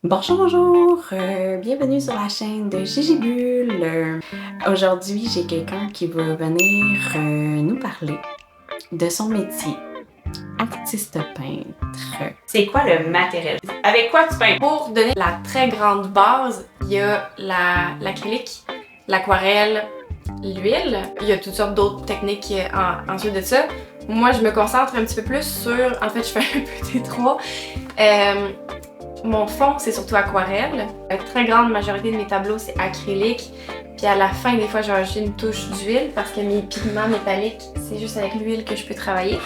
Bonjour, bienvenue sur la chaîne de Gigi Bulle. Aujourd'hui, j'ai quelqu'un qui va venir nous parler de son métier, artiste peintre. C'est quoi le matériel? Avec quoi tu peins? Pour donner la très grande base, il y a l'acrylique, l'aquarelle, l'huile. Il y a toutes sortes d'autres techniques ensuite de ça. Moi, je me concentre un petit peu plus sur... En fait, je fais un peu des trois. Mon fond, c'est surtout aquarelle. La très grande majorité de mes tableaux, c'est acrylique. Puis à la fin, des fois, j'ai rajouté une touche d'huile parce que mes pigments métalliques, c'est juste avec l'huile que je peux travailler.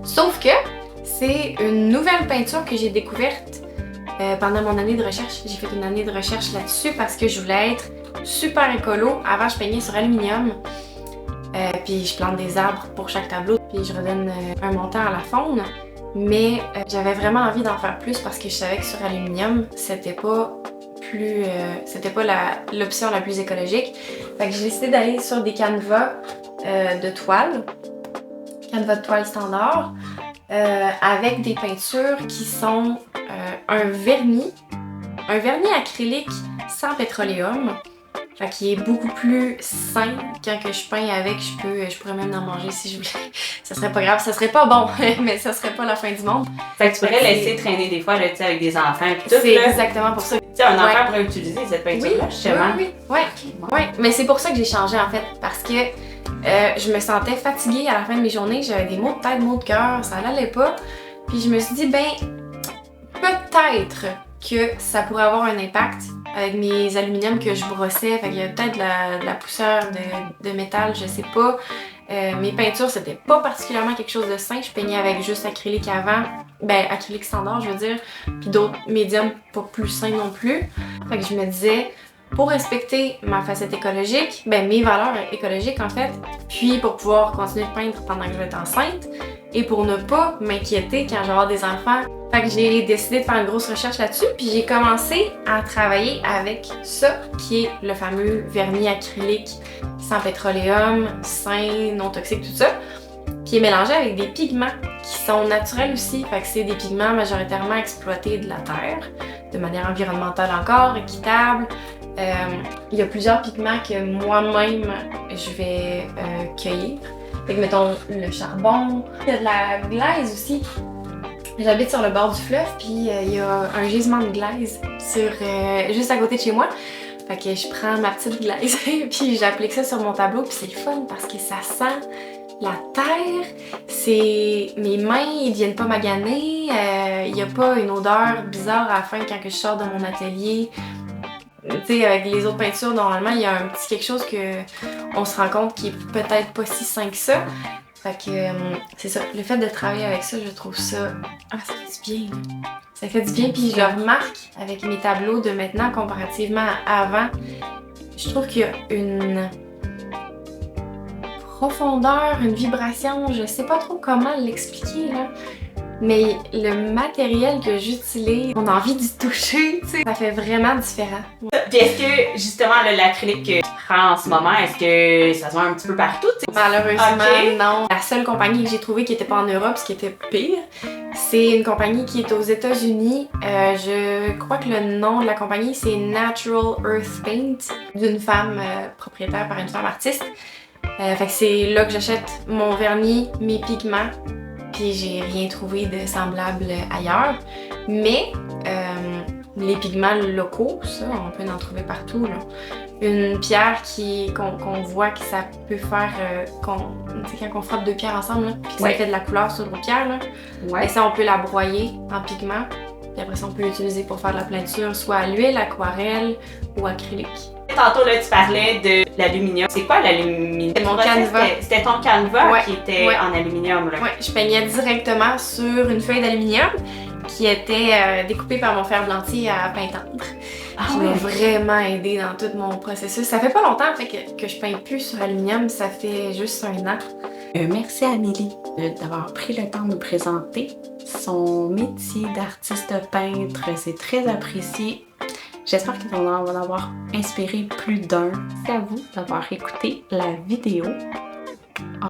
Sauf que c'est une nouvelle peinture que j'ai découverte pendant mon année de recherche. J'ai fait une année de recherche là-dessus parce que je voulais être super écolo. Avant, je peignais sur aluminium. Puis je plante des arbres pour chaque tableau. Puis je redonne un montant à la faune. Mais j'avais vraiment envie d'en faire plus parce que je savais que sur aluminium, c'était pas l'option la plus écologique. Fait que j'ai décidé d'aller sur des canevas de toile, canevas de toile standard, avec des peintures qui sont un vernis acrylique sans pétroléum. Fait qu'il est beaucoup plus sain. Quand que je peins avec, je pourrais même en manger si je voulais. Ça serait pas grave, ça serait pas bon, mais ça serait pas la fin du monde. Fait que tu pourrais laisser traîner des fois là, avec des enfants et tout. C'est exactement pour ça. Un enfant pourrait utiliser cette peinture-là, justement. Oui. Mais c'est pour ça que j'ai changé en fait, parce que je me sentais fatiguée à la fin de mes journées, j'avais des maux de tête, maux de cœur, ça n'allait pas. Puis je me suis dit, peut-être que ça pourrait avoir un impact avec mes aluminiums que je brossais. Fait qu'il y a peut-être de la poussière de métal, je sais pas. Mes peintures, c'était pas particulièrement quelque chose de sain. Je peignais avec juste acrylique avant. Acrylique standard, je veux dire. Puis d'autres médiums pas plus sains non plus. Fait que je me disais, pour respecter ma facette écologique, mes valeurs écologiques en fait, puis pour pouvoir continuer de peindre pendant que je vais être enceinte, et pour ne pas m'inquiéter quand je vais avoir des enfants. Fait que j'ai décidé de faire une grosse recherche là-dessus, puis j'ai commencé à travailler avec ça, qui est le fameux vernis acrylique sans pétroléum, sain, non toxique, tout ça, qui est mélangé avec des pigments qui sont naturels aussi. Fait que c'est des pigments majoritairement exploités de la terre, de manière environnementale encore, équitable. Il y a plusieurs pigments que moi-même je vais cueillir. Fait que mettons le charbon, il y a de la glaise aussi. J'habite sur le bord du fleuve, puis il y a un gisement de glaise juste à côté de chez moi. Fait que je prends ma petite glaise puis j'applique ça sur mon tableau, puis c'est le fun parce que ça sent la terre. Mes mains, ils viennent pas maganer. Il y a pas une odeur bizarre à la fin quand je sors de mon atelier. Tu sais, avec les autres peintures, normalement, il y a un petit quelque chose que on se rend compte qui est peut-être pas si sain que ça. Fait que c'est ça, le fait de travailler avec ça, je trouve ça... ça fait du bien. Ça fait du bien, puis je le remarque avec mes tableaux de maintenant comparativement à avant. Je trouve qu'il y a une profondeur, une vibration, je sais pas trop comment l'expliquer là. Mais le matériel que j'utilise, on a envie d'y toucher, tu sais, ça fait vraiment différent. Puis est-ce que, justement, l'acrylique que tu prends en ce moment, est-ce que ça se vend un petit peu partout? T'sais? Malheureusement, non. La seule compagnie que j'ai trouvée qui était pas en Europe, ce qui était pire, c'est une compagnie qui est aux États-Unis. Je crois que le nom de la compagnie, c'est Natural Earth Paint, d'une femme propriétaire par une femme artiste. Fait que c'est là que j'achète mon vernis, mes pigments. Puis j'ai rien trouvé de semblable ailleurs. Mais les pigments locaux, ça, on peut en trouver partout. Là. Une pierre qu'on voit que ça peut faire... quand on frappe deux pierres ensemble, là, puis que ça fait de la couleur sur l'autre pierre, là, et ça, on peut la broyer en pigment. Puis après ça, on peut l'utiliser pour faire de la peinture, soit à l'huile, aquarelle ou acrylique. Tantôt, là, tu parlais de l'aluminium. C'est quoi l'aluminium? C'est mon canevas. C'était ton canevas qui était en aluminium, là? Oui, je peignais directement sur une feuille d'aluminium qui était découpée par mon fer blanti à peintendre. Qui m'a vraiment aidée dans tout mon processus. Ça fait pas longtemps fait que je peins plus sur aluminium, ça fait juste 1 an. Merci à Amélie d'avoir pris le temps de nous présenter son métier d'artiste peintre. C'est très apprécié. J'espère qu'ils vont en avoir inspiré plus d'un. C'est à vous d'avoir écouté la vidéo.